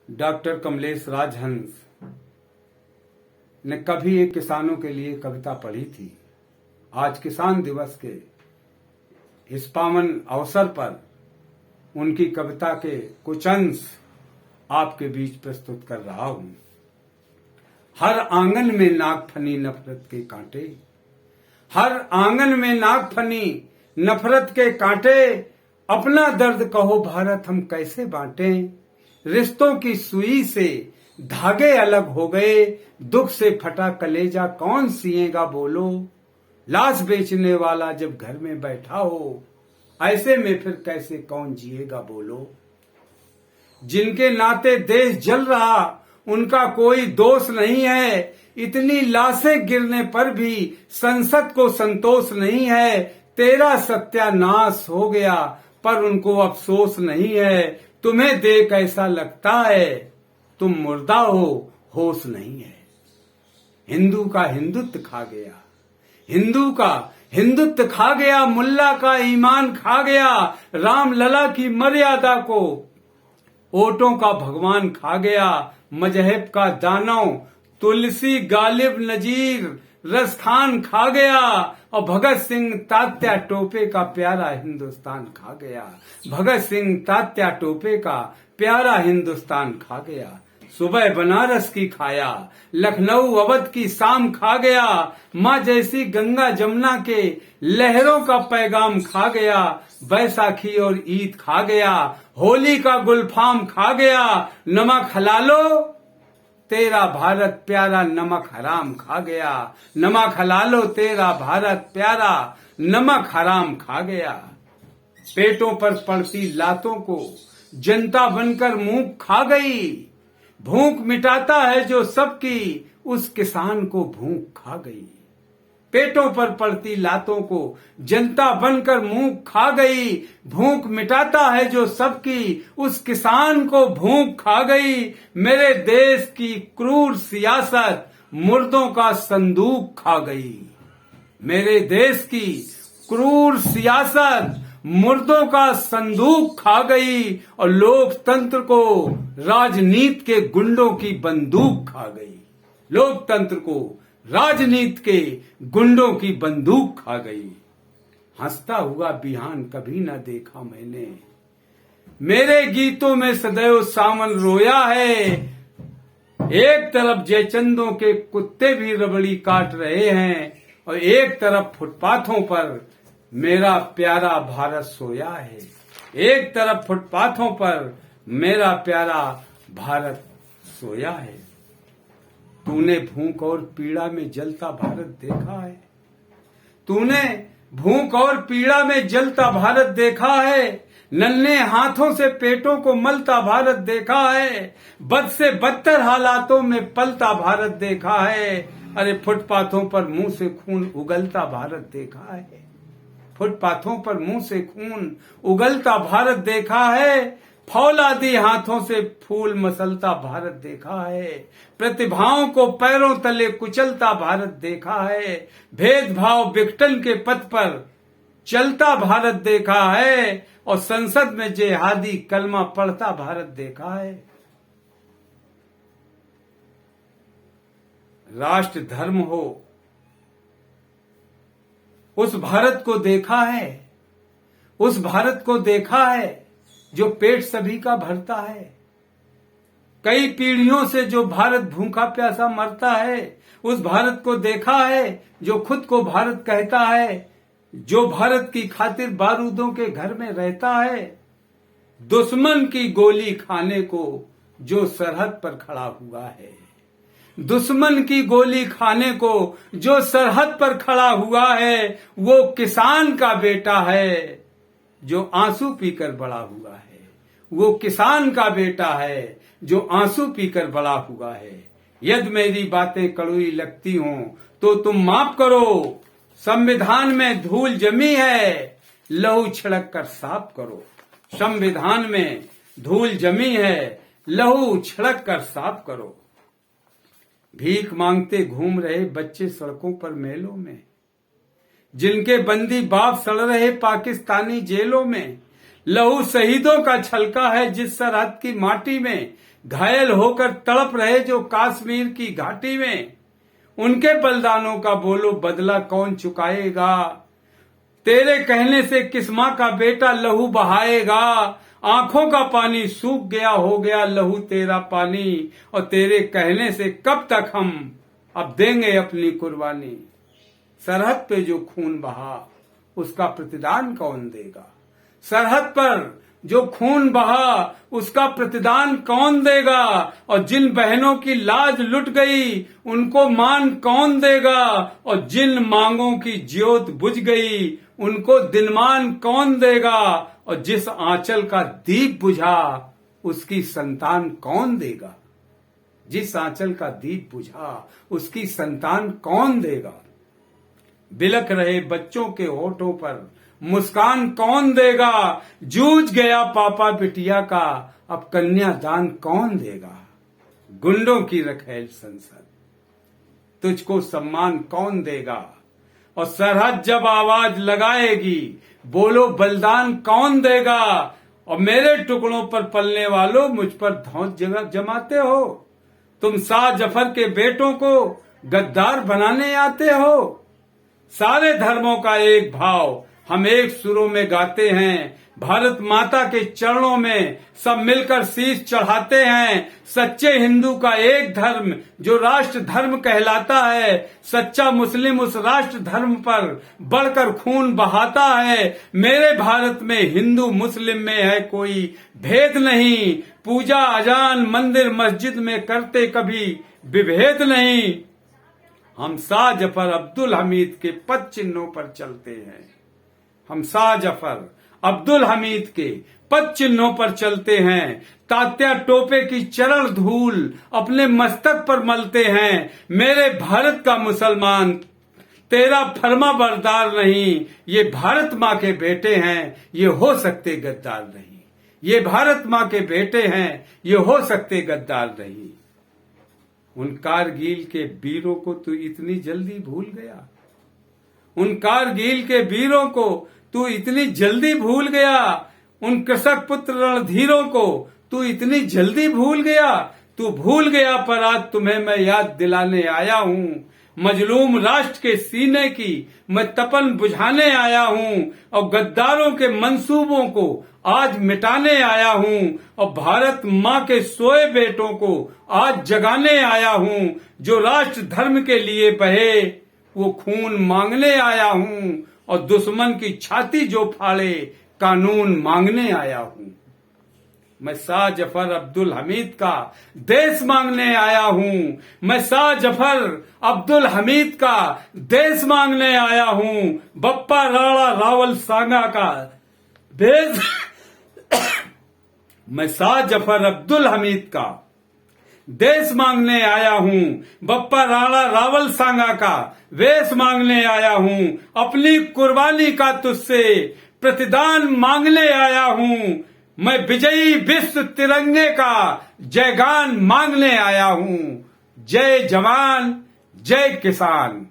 Doctor Kamlesh राजहंस ने कभी एक किसानों के लिए कविता पढ़ी थी। आज किसान दिवस के इस पावन अवसर पर उनकी कविता के कुछ अंश आपके बीच प्रस्तुत कर रहा हूं। हर आंगन में नागफनी नफरत के कांटे, हर आंगन में नागफनी नफरत के कांटे, अपना दर्द कहो भारत हम कैसे बांटें। रिश्तों की सुई से धागे अलग हो गए, दुख से फटा कलेजा कौन सिएगा बोलो। लाश बेचने वाला जब घर में बैठा हो, ऐसे में फिर कैसे कौन जिएगा बोलो। जिनके नाते देश जल रहा उनका कोई दोष नहीं है, इतनी लाशें गिरने पर भी संसद को संतोष नहीं है। तेरा सत्यानाश हो गया पर उनको अफसोस नहीं है। तुम्हें देख ऐसा लगता है तुम मुर्दा हो, होश नहीं है। हिंदू का हिंदुत्व खा गया, हिंदू का हिंदुत्व खा गया, मुल्ला का ईमान खा गया, राम लला की मर्यादा को ओटों का भगवान खा गया। मजहब का दानव तुलसी गालिब नजीर रसखान खा गया, और भगत सिंह तात्या टोपे का प्यारा हिंदुस्तान खा गया। भगत सिंह तात्या टोपे का प्यारा हिंदुस्तान खा गया। सुबह बनारस की खाया, लखनऊ अवध की शाम खा गया। माँ जैसी गंगा जमुना के लहरों का पैगाम खा गया। बैसाखी और ईद खा गया, होली का गुलफाम खा गया। नमक हलालो तेरा भारत प्यारा, नमक हराम खा गया। नमक हलालो तेरा भारत प्यारा, नमक हराम खा गया। पेटों पर पड़ती लातों को जनता बनकर मुंह खा गई। भूख मिटाता है जो सबकी, उस किसान को भूख खा गई। पेटों पर पड़ती लातों को जनता बनकर मुंह खा गई। भूख मिटाता है जो सबकी, उस किसान को भूख खा गई। मेरे देश की क्रूर सियासत मुर्दों का संदूक खा गई। मेरे देश की क्रूर सियासत मुर्दों का संदूक खा गई, और लोकतंत्र को राजनीति के गुंडों की बंदूक खा गई। लोकतंत्र को राजनीति के गुंडों की बंदूक खा गई। हंसता हुआ बिहान कभी न देखा मैंने, मेरे गीतों में सदैव सावन रोया है। एक तरफ जयचंदों के कुत्ते भी रबड़ी काट रहे हैं, और एक तरफ फुटपाथों पर मेरा प्यारा भारत सोया है। एक तरफ फुटपाथों पर मेरा प्यारा भारत सोया है। तूने भूख और पीड़ा में जलता भारत देखा है। तूने भूख और पीड़ा में जलता भारत देखा है। नन्हे हाथों से पेटों को मलता भारत देखा है। बद से बदतर हालातों में पलता भारत देखा है। अरे फुटपाथों पर मुंह से खून उगलता भारत देखा है। फुटपाथों पर मुंह से खून उगलता भारत देखा है। फौलादी हाथों से फूल मसलता भारत देखा है। प्रतिभाओं को पैरों तले कुचलता भारत देखा है। भेदभाव विघटन के पथ पर चलता भारत देखा है, और संसद में जेहादी कलमा पढ़ता भारत देखा है। राष्ट्र धर्म हो उस भारत को देखा है। उस भारत को देखा है जो पेट सभी का भरता है। कई पीढ़ियों से जो भारत भूखा प्यासा मरता है, उस भारत को देखा है जो खुद को भारत कहता है। जो भारत की खातिर बारूदों के घर में रहता है। दुश्मन की गोली खाने को जो सरहद पर खड़ा हुआ है। दुश्मन की गोली खाने को जो सरहद पर खड़ा हुआ है, वो किसान का बेटा है जो आंसू पीकर बड़ा हुआ है। वो किसान का बेटा है जो आंसू पीकर बड़ा हुआ है। यदि मेरी बातें कड़वी लगती हों तो तुम माफ करो। संविधान में धूल जमी है, लहू छिड़क कर साफ करो। संविधान में धूल जमी है, लहू छिड़क कर साफ करो। भीख मांगते घूम रहे बच्चे सड़कों पर मेलों में, जिनके बंदी बाप सड़ रहे पाकिस्तानी जेलों में। लहू शहीदों का छलका है जिस सरहद की माटी में, घायल होकर तड़प रहे जो कश्मीर की घाटी में। उनके बलिदानों का बोलो बदला कौन चुकाएगा, तेरे कहने से किस मां का बेटा लहू बहाएगा। आंखों का पानी सूख गया, हो गया लहू तेरा पानी, और तेरे कहने से कब तक हम अब देंगे अपनी कुर्बानी। सरहद पे जो खून बहा उसका प्रतिदान कौन देगा, सरहद पर जो खून बहा उसका प्रतिदान कौन देगा। और जिन बहनों की लाज लुट गई उनको मान कौन देगा, और जिन मांगों की ज्योत बुझ गई उनको दिनमान कौन देगा। और जिस आंचल का दीप बुझा उसकी संतान कौन देगा, जिस आंचल का दीप बुझा उसकी संतान कौन देगा। बिलख रहे बच्चों के होठों पर मुस्कान कौन देगा, जूझ गया पापा बिटिया का अब कन्यादान कौन देगा। गुंडों की रखेल संसद तुझको सम्मान कौन देगा, और सरहद जब आवाज लगाएगी बोलो बलिदान कौन देगा। और मेरे टुकड़ों पर पलने वालों मुझ पर धौंस जमाते हो, तुम शाह जफर के बेटों को गद्दार बनाने आते हो। सारे धर्मों का एक भाव हम एक सुरों में गाते हैं, भारत माता के चरणों में सब मिलकर शीश चढ़ाते हैं। सच्चे हिंदू का एक धर्म जो राष्ट्र धर्म कहलाता है, सच्चा मुस्लिम उस राष्ट्र धर्म पर बढ़कर खून बहाता है। मेरे भारत में हिंदू मुस्लिम में है कोई भेद नहीं, पूजा अजान मंदिर मस्जिद में करते कभी विभेद नहीं। हम शाह जफर अब्दुल हमीद के पद चिन्हों पर चलते हैं, हम शाह जफर अब्दुल हमीद के पद चिन्हों पर चलते हैं। तात्या टोपे की चरण धूल अपने मस्तक पर मलते हैं। मेरे भारत का मुसलमान तेरा फर्मा बरदार नहीं, ये भारत माँ के बेटे हैं ये हो सकते गद्दार नहीं, ये भारत माँ के बेटे हैं ये हो सकते गद्दार नहीं। उन कारगिल के वीरों को तू इतनी जल्दी भूल गया, उन कारगिल के वीरों को तू इतनी जल्दी भूल गया, उन कृषक पुत्र रणधीरों को तू इतनी जल्दी भूल गया। तू भूल गया पर आज तुम्हें मैं याद दिलाने आया हूँ, मजलूम राष्ट्र के सीने की मैं तपन बुझाने आया हूँ, और गद्दारों के मंसूबों को आज मिटाने आया हूँ, और भारत माँ के सोए बेटों को आज जगाने आया हूँ। जो राष्ट्र धर्म के लिए बहे वो खून मांगने आया हूँ, और दुश्मन की छाती जो फाड़े कानून मांगने आया हूँ। मैं शाह जफर अब्दुल हमीद का देश मांगने आया हूँ, मैं शाह जफर अब्दुल हमीद का देश मांगने आया हूँ। बप्पा राणा रावल सांगा का देश मैं शाह जफर अब्दुल हमीद का देश मांगने आया हूँ, बप्पा राणा रावल सांगा का वेश मांगने आया हूँ। अपनी कुर्बानी का तुझसे प्रतिदान मांगने आया हूँ, मैं विजयी विश्व तिरंगे का जयगान मांगने आया हूँ। जय जवान जय किसान।